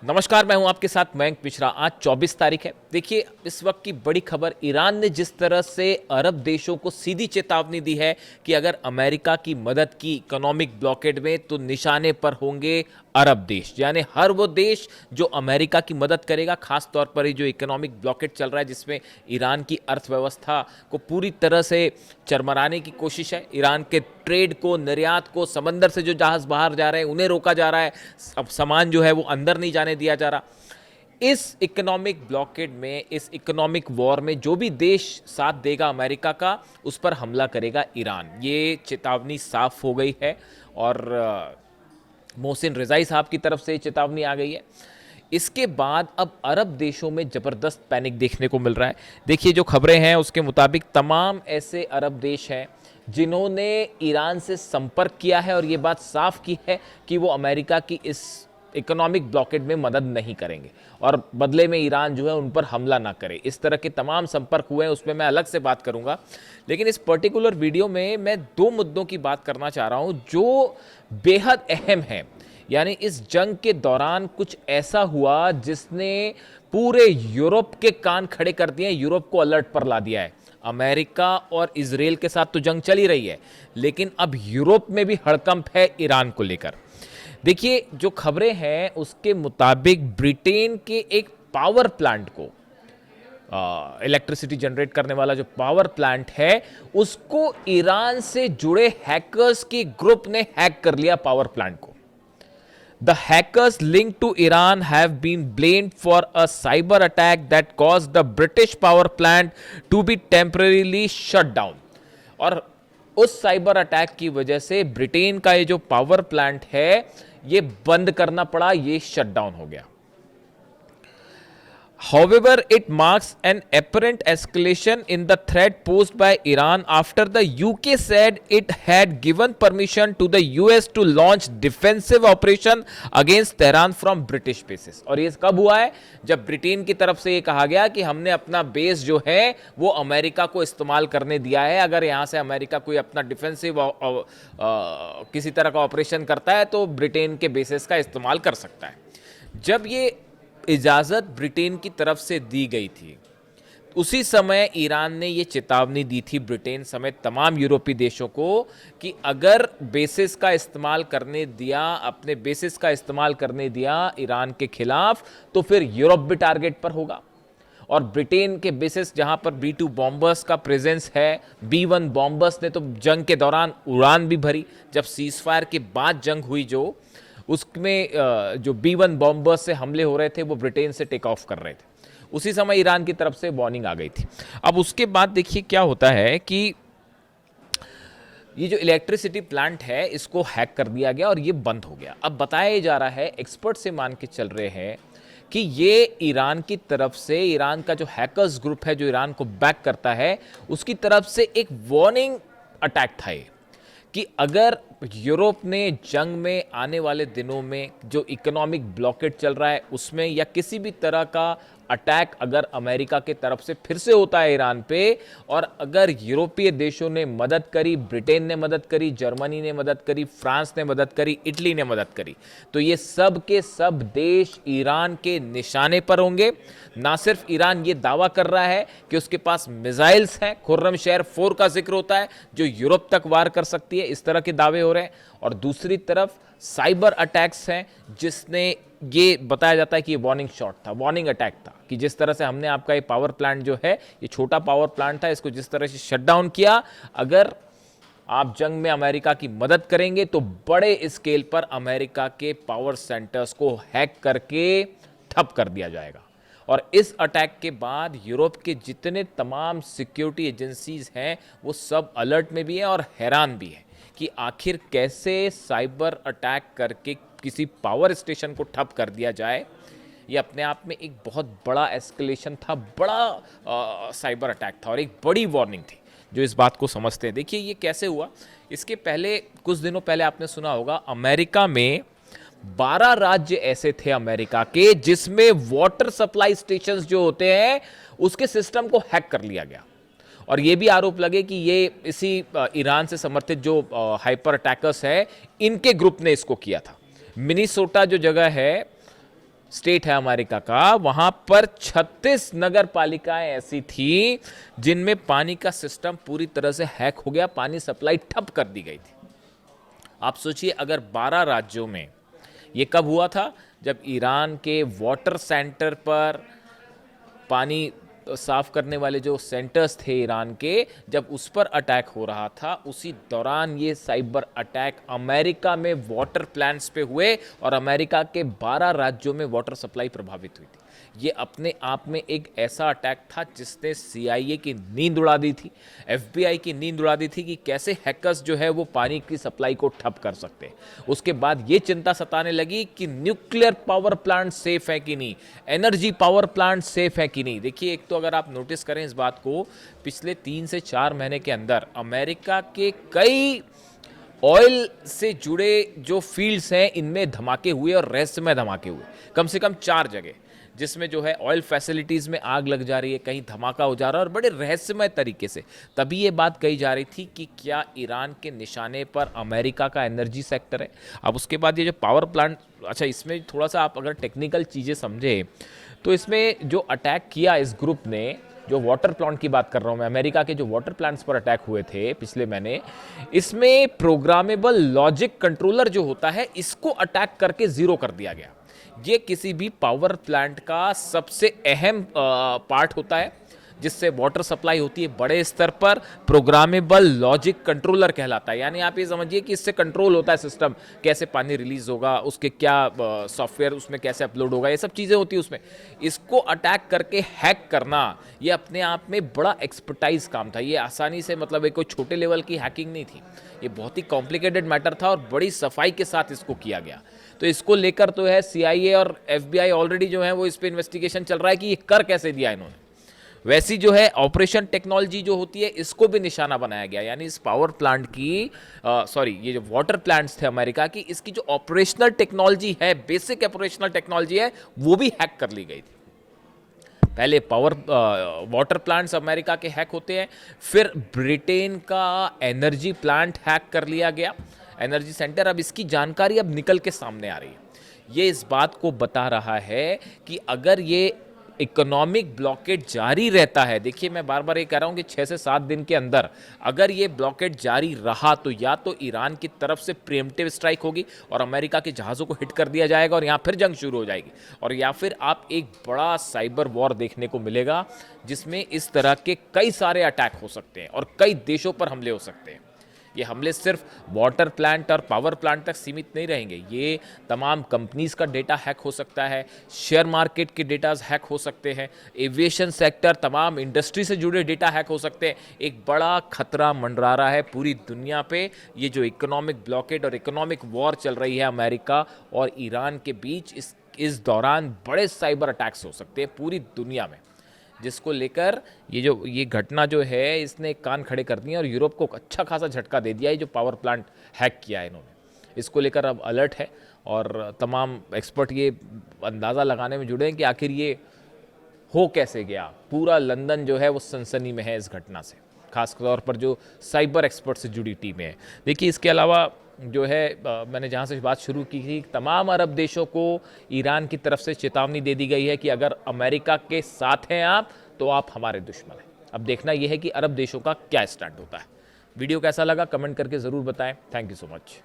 नमस्कार, मैं हूं आपके साथ मयंक मिश्रा। आज 24 तारीख है। देखिए, इस वक्त की बड़ी खबर, ईरान ने जिस तरह से अरब देशों को सीधी चेतावनी दी है कि अगर अमेरिका की मदद की इकोनॉमिक ब्लॉकेड में तो निशाने पर होंगे अरब देश। यानी हर वो देश जो अमेरिका की मदद करेगा, खास तौर पर ये जो इकोनॉमिक ब्लॉकेड चल रहा है जिसमें ईरान की अर्थव्यवस्था को पूरी तरह से चरमराने की कोशिश है, ईरान के ट्रेड को, निर्यात को, समंदर से जो जहाज बाहर जा रहे हैं उन्हें रोका जा रहा है, अब सामान जो है वो अंदर नहीं जाने दिया जा रहा। इस इकोनॉमिक ब्लॉकेड में, इस इकोनॉमिक वॉर में जो भी देश साथ देगा अमेरिका का, उस पर हमला करेगा ईरान। ये चेतावनी साफ हो गई है और मोहसिन रिजाई साहब की तरफ से चेतावनी आ गई है। इसके बाद अब अरब देशों में ज़बरदस्त पैनिक देखने को मिल रहा है। देखिए, जो खबरें हैं उसके मुताबिक तमाम ऐसे अरब देश हैं जिन्होंने ईरान से संपर्क किया है और ये बात साफ की है कि वो अमेरिका की इस इकोनॉमिक ब्लॉकेड में मदद नहीं करेंगे और बदले में ईरान जो है उन पर हमला ना करे। इस तरह के तमाम संपर्क हुए हैं, उसमें मैं अलग से बात करूंगा। लेकिन इस पर्टिकुलर वीडियो में मैं दो मुद्दों की बात करना चाह रहा हूं जो बेहद अहम हैं। यानी इस जंग के दौरान कुछ ऐसा हुआ जिसने पूरे यूरोप के कान खड़े कर दिए, यूरोप को अलर्ट पर ला दिया है। अमेरिका और इजराइल के साथ तो जंग चल ही रही है, लेकिन अब यूरोप में भी हड़कंप है ईरान को लेकर। देखिए, जो खबरें हैं उसके मुताबिक ब्रिटेन के एक पावर प्लांट को, इलेक्ट्रिसिटी जनरेट करने वाला जो पावर प्लांट है, उसको ईरान से जुड़े हैकर्स के ग्रुप ने हैक कर लिया, पावर प्लांट को। The hackers linked to Iran have been blamed for a cyber attack that caused the British power plant to be temporarily shut down. और उस साइबर अटैक की वजह से ब्रिटेन का ये जो पावर प्लांट है ये बंद करना पड़ा, ये शट डाउन हो गया। However, it marks an apparent escalation in the threat posed by Iran after the UK said it had given permission to the US to launch defensive operation against Tehran from British bases। और ये कब हुआ है? जब Britain की तरफ से ये कहा गया कि हमने अपना बेस जो है वो अमेरिका को इस्तेमाल करने दिया है, अगर यहां से अमेरिका कोई अपना डिफेंसिव किसी तरह का ऑपरेशन करता है तो ब्रिटेन के बेसेस का इस्तेमाल कर सकता है। जब ये इजाज़त ब्रिटेन की तरफ से दी गई थी, उसी समय ईरान ने यह चेतावनी दी थी ब्रिटेन समेत तमाम यूरोपीय देशों को कि अगर बेसिस का इस्तेमाल करने दिया, अपने बेसिस का इस्तेमाल करने दिया ईरान के खिलाफ, तो फिर यूरोप भी टारगेट पर होगा। और ब्रिटेन के बेसिस जहां पर B-2 बॉम्बर्स का प्रेजेंस है, B-1 बॉम्बर्स ने तो जंग के दौरान उड़ान भी भरी। जब सीजफायर के बाद जंग हुई जो उसमें जो B-1 बॉम्बर्स से हमले हो रहे थे वो ब्रिटेन से टेक ऑफ कर रहे थे, उसी समय ईरान की तरफ से वार्निंग आ गई थी। अब उसके बाद देखिए क्या होता है कि ये जो इलेक्ट्रिसिटी प्लांट है इसको हैक कर दिया गया और ये बंद हो गया। अब बताया जा रहा है, एक्सपर्ट से मान के चल रहे हैं कि ये ईरान की तरफ से, ईरान का जो हैकर्स ग्रुप है जो ईरान को बैक करता है, उसकी तरफ से एक वार्निंग अटैक था ये कि अगर यूरोप ने जंग में आने वाले दिनों में जो इकोनॉमिक ब्लॉकेड चल रहा है उसमें, या किसी भी तरह का अटैक अगर अमेरिका के तरफ से फिर से होता है ईरान पे, और अगर यूरोपीय देशों ने मदद करी, ब्रिटेन ने मदद करी, जर्मनी ने मदद करी, फ्रांस ने मदद करी, इटली ने मदद करी, तो ये सब के सब देश ईरान के निशाने पर होंगे। ना सिर्फ ईरान ये दावा कर रहा है कि उसके पास मिसाइल्स हैं, खुर्रमशहर 4 का जिक्र होता है जो यूरोप तक वार कर सकती है, इस तरह के दावे हो रहे हैं। और दूसरी तरफ साइबर अटैक्स हैं जिसने ये बताया जाता है कि ये वार्निंग शॉट था, वार्निंग अटैक था, कि जिस तरह से हमने आपका ये पावर प्लांट जो है, ये छोटा पावर प्लांट था, इसको जिस तरह से शट डाउन किया, अगर आप जंग में अमेरिका की मदद करेंगे तो बड़े स्केल पर अमेरिका के पावर सेंटर्स को हैक करके ठप कर दिया जाएगा। और इस अटैक के बाद यूरोप के जितने तमाम सिक्योरिटी एजेंसीज हैं वो सब अलर्ट में भी हैं और हैरान भी हैं कि आखिर कैसे साइबर अटैक करके किसी पावर स्टेशन को ठप कर दिया जाए। ये अपने आप में एक बहुत बड़ा एस्केलेशन था, बड़ा साइबर अटैक था और एक बड़ी वार्निंग थी जो इस बात को समझते हैं। देखिए ये कैसे हुआ। इसके पहले, कुछ दिनों पहले आपने सुना होगा, अमेरिका में 12 राज्य ऐसे थे अमेरिका के जिसमें वाटर सप्लाई स्टेशंस जो होते हैं उसके सिस्टम को हैक कर लिया गया। और ये भी आरोप लगे कि ये इसी ईरान से समर्थित जो हाइपर अटैकर्स है इनके ग्रुप ने इसको किया था। मिनीसोटा जो जगह है स्टेट है अमेरिका का, वहां पर 36 नगर पालिकाएं ऐसी थी जिनमें पानी का सिस्टम पूरी तरह से हैक हो गया, पानी सप्लाई ठप कर दी गई थी। आप सोचिए अगर 12 राज्यों में, ये कब हुआ था? जब ईरान के वाटर सेंटर पर, पानी साफ करने वाले जो सेंटर्स थे ईरान के, जब उस पर अटैक हो रहा था, उसी दौरान ये साइबर अटैक अमेरिका में वाटर प्लांट्स पे हुए और अमेरिका के 12 राज्यों में वाटर सप्लाई प्रभावित हुई थी। ये अपने आप में एक ऐसा अटैक था जिसने CIA की नींद उड़ा दी थी, FBI की नींद उड़ा दी थी कि कैसे हैकर्स जो है वो पानी की सप्लाई को ठप कर सकते हैं। उसके बाद ये चिंता सताने लगी कि न्यूक्लियर पावर प्लांट सेफ है कि नहीं, एनर्जी पावर प्लांट सेफ है कि नहीं। देखिए, एक तो अगर आप नोटिस करें इस बात को, पिछले 3 से 4 महीने के अंदर अमेरिका के कई ऑयल से जुड़े जो फील्ड्स हैं इनमें धमाके हुए और रहस्यमय धमाके हुए, कम से कम 4 जगह, जिसमें जो है ऑयल फैसिलिटीज़ में आग लग जा रही है, कहीं धमाका हो जा रहा है और बड़े रहस्यमय तरीके से। तभी ये बात कही जा रही थी कि क्या ईरान के निशाने पर अमेरिका का एनर्जी सेक्टर है। अब उसके बाद ये जो पावर प्लांट, अच्छा इसमें थोड़ा सा आप अगर टेक्निकल चीज़ें समझे तो इसमें जो अटैक किया इस ग्रुप ने, जो वाटर प्लांट की बात कर रहा हूँ मैं, अमेरिका के जो वाटर प्लांट्स पर अटैक हुए थे पिछले महीने, इसमें प्रोग्रामेबल लॉजिक कंट्रोलर जो होता है इसको अटैक करके ज़ीरो कर दिया गया। ये किसी भी पावर प्लांट का सबसे अहम पार्ट होता है जिससे वाटर सप्लाई होती है बड़े स्तर पर, प्रोग्रामेबल लॉजिक कंट्रोलर कहलाता है। यानी आप ये समझिए कि इससे कंट्रोल होता है सिस्टम, कैसे पानी रिलीज होगा, उसके क्या सॉफ्टवेयर उसमें कैसे अपलोड होगा, ये सब चीज़ें होती है उसमें। इसको अटैक करके हैक करना ये अपने आप में बड़ा एक्सपर्टाइज काम था। ये आसानी से, मतलब एक कोई छोटे लेवल की हैकिंग नहीं थी, ये बहुत ही कॉम्प्लिकेटेड मैटर था और बड़ी सफाई के साथ इसको किया गया। तो इसको लेकर तो है CIA और FBI ऑलरेडी जो है वो इस पे इन्वेस्टिगेशन चल रहा है कि ये कर कैसे दिया इन्होंने। वैसी जो है ऑपरेशन टेक्नोलॉजी जो होती है इसको भी निशाना बनाया गया, यानी इस पावर प्लांट की, ये जो वाटर प्लांट्स थे अमेरिका की, इसकी जो ऑपरेशनल टेक्नोलॉजी है, बेसिक ऑपरेशनल टेक्नोलॉजी है, वो भी हैक कर ली गई थी। पहले वाटर प्लांट्स अमेरिका के हैक होते हैं, फिर ब्रिटेन का एनर्जी प्लांट हैक कर लिया गया, एनर्जी सेंटर। अब इसकी जानकारी अब निकल के सामने आ रही है। ये इस बात को बता रहा है कि अगर ये इकोनॉमिक ब्लॉकेड जारी रहता है, देखिए मैं बार बार ये कह रहा हूँ कि 6 से 7 दिन के अंदर अगर ये ब्लॉकेड जारी रहा तो या तो ईरान की तरफ से प्रीएम्प्टिव स्ट्राइक होगी और अमेरिका के जहाज़ों को हिट कर दिया जाएगा और यहाँ फिर जंग शुरू हो जाएगी, और या फिर आप एक बड़ा साइबर वॉर देखने को मिलेगा जिसमें इस तरह के कई सारे अटैक हो सकते हैं और कई देशों पर हमले हो सकते हैं। ये हमले सिर्फ वाटर प्लांट और पावर प्लांट तक सीमित नहीं रहेंगे, ये तमाम कंपनीज का डेटा हैक हो सकता है, शेयर मार्केट के डेटाज हैक हो सकते हैं, एविएशन सेक्टर, तमाम इंडस्ट्री से जुड़े डेटा हैक हो सकते हैं। एक बड़ा खतरा मंडरा रहा है पूरी दुनिया पे। ये जो इकोनॉमिक ब्लॉकेड और इकोनॉमिक वॉर चल रही है अमेरिका और ईरान के बीच, इस दौरान बड़े साइबर अटैक्स हो सकते हैं पूरी दुनिया में, जिसको लेकर ये घटना जो है इसने कान खड़े कर दिए और यूरोप को अच्छा खासा झटका दे दिया है। जो पावर प्लांट हैक किया है इन्होंने, इसको लेकर अब अलर्ट है और तमाम एक्सपर्ट ये अंदाज़ा लगाने में जुड़े हैं कि आखिर ये हो कैसे गया। पूरा लंदन जो है वो सनसनी में है इस घटना से, खास तौर पर जो साइबर एक्सपर्ट से जुड़ी टीमें हैं। देखिए, इसके अलावा जो है मैंने जहाँ से बात शुरू की थी, तमाम अरब देशों को ईरान की तरफ से चेतावनी दे दी गई है कि अगर अमेरिका के साथ हैं आप तो आप हमारे दुश्मन हैं। अब देखना यह है कि अरब देशों का क्या स्टैंड होता है। वीडियो कैसा लगा कमेंट करके ज़रूर बताएं। Thank you so much.